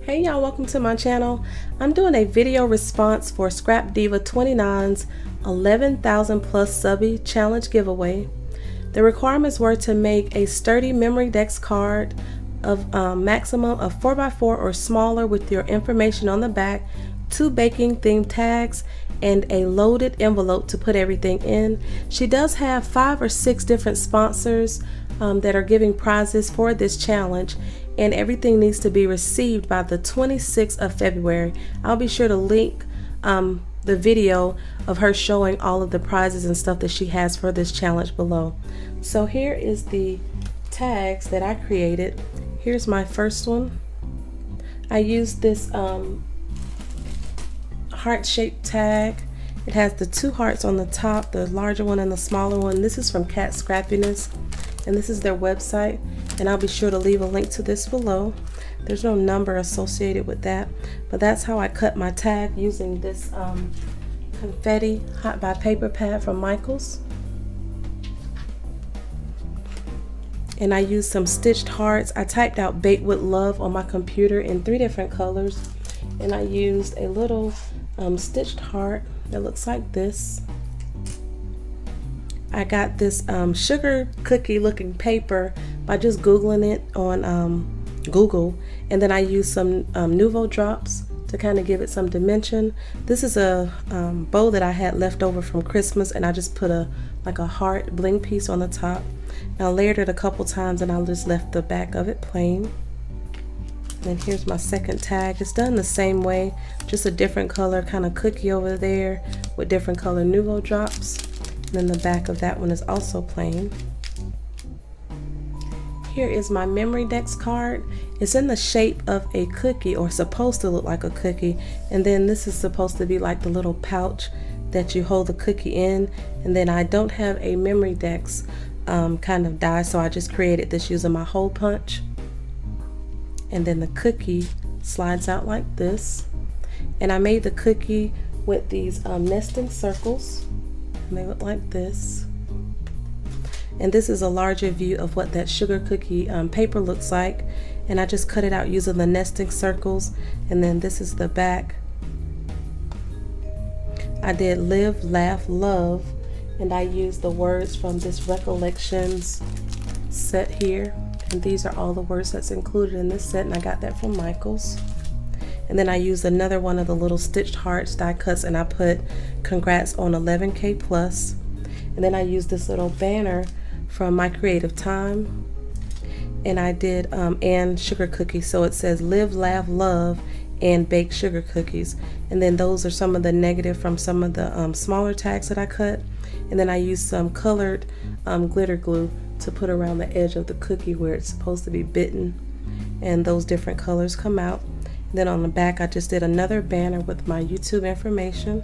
Hey y'all, welcome to my channel. I'm doing a video response for SCRAPDIVA29'S 11,000 plus Subbie challenge giveaway. The requirements were to make a sturdy memory dex card of maximum of 4x4 or smaller with your information on the back, 2 baking themed tags, and a loaded envelope to put everything in. She does have 5 or 6 different sponsors that are giving prizes for this challenge, and everything needs to be received by the 26th of February. I'll be sure to link the video of her showing all of the prizes and stuff that she has for this challenge below. So here is the tags that I created. Here's my first one. I used this heart-shaped tag. It has the 2 hearts on the top, the larger one and the smaller one. This is from Scrappiness, and this is their website, and I'll be sure to leave a link to this below. There's no number associated with that, but that's how I cut my tag, using this confetti hot by paper pad from Michaels. And I used some stitched hearts. I typed out "Bake with Love" on my computer in 3 different colors, and I used a little stitched heart that looks like this. I got this sugar cookie looking paper by just googling it on Google, and then I used some Nouveau drops to kind of give it some dimension. This is a bow that I had left over from Christmas, and I just put like a heart bling piece on the top. And I layered it a couple times, and I just left the back of it plain. And here's my second tag. It's done the same way, just a different color kind of cookie over there with different color Nouveau drops. And then the back of that one is also plain. Here is my memory dex card. It's in the shape of a cookie, or supposed to look like a cookie. And then this is supposed to be like the little pouch that you hold the cookie in. And then I don't have a memory dex kind of die, so I just created this using my hole punch. And then the cookie slides out like this. And I made the cookie with these nesting circles, and they look like this. And this is a larger view of what that sugar cookie paper looks like, and I just cut it out using the nesting circles. And then this is the back. I did "Live, Laugh, Love," and I used the words from this Recollections set here. And these are all the words that's included in this set, and I got that from Michaels. And then I used another one of the little stitched hearts die cuts, and I put "Congrats on 11K plus." And then I used this little banner from My Creative Time, and I did and sugar cookies, so it says "Live, Laugh, Love," and "Bake sugar cookies." And then those are some of the negative from some of the smaller tags that I cut. And then I used some colored glitter glue to put around the edge of the cookie where it's supposed to be bitten, and those different colors come out. And then on the back I just did another banner with my YouTube information,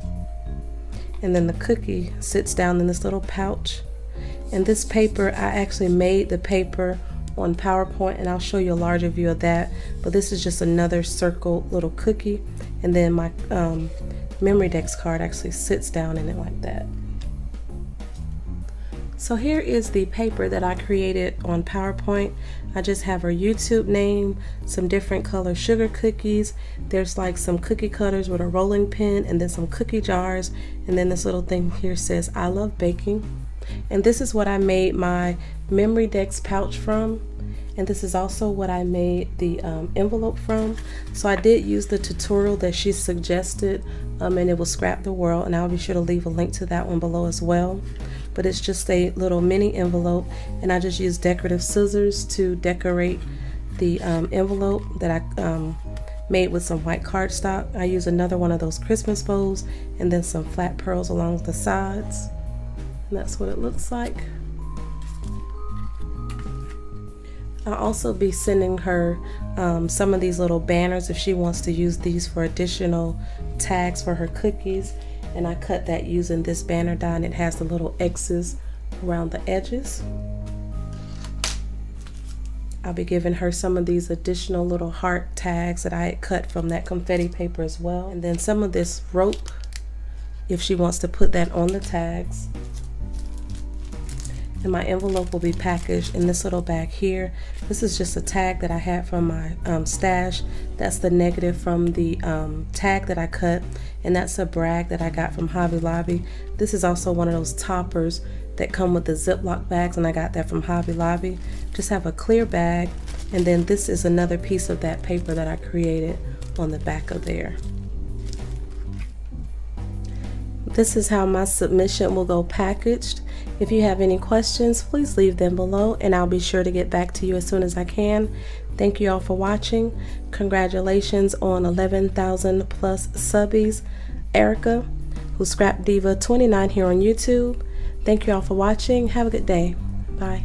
and then the cookie sits down in this little pouch. And this paper, I actually made the paper on PowerPoint, and I'll show you a larger view of that, but this is just another circle little cookie. And then my memory dex card actually sits down in it like that. So here is the paper that I created on PowerPoint. I just have her YouTube name, some different color sugar cookies. There's like some cookie cutters with a rolling pin, and then some cookie jars. And then this little thing here says "I love baking." And this is what I made my memory dex pouch from. And this is also what I made the envelope from. So I did use the tutorial that she suggested, and it was Scrap the World, and I'll be sure to leave a link to that one below as well. But it's just a little mini envelope, and I just used decorative scissors to decorate the envelope that I made with some white cardstock. I used another one of those Christmas bows, and then some flat pearls along the sides, and that's what it looks like. I'll also be sending her some of these little banners if she wants to use these for additional tags for her cookies. And I cut that using this banner die, and it has the little X's around the edges. I'll be giving her some of these additional little heart tags that I had cut from that confetti paper as well. And then some of this rope if she wants to put that on the tags. And my envelope will be packaged in this little bag here. This is just a tag that I had from my stash. That's the negative from the tag that I cut, and that's a brag that I got from Hobby Lobby. This is also one of those toppers that come with the Ziploc bags, and I got that from Hobby Lobby. Just have a clear bag, and then this is another piece of that paper that I created on the back of there. This is how my submission will go packaged. If you have any questions, please leave them below and I'll be sure to get back to you as soon as I can. Thank you all for watching. Congratulations on 11,000 plus subbies. Erica, who's SCRAPDIVA29 here on YouTube. Thank you all for watching. Have a good day. Bye.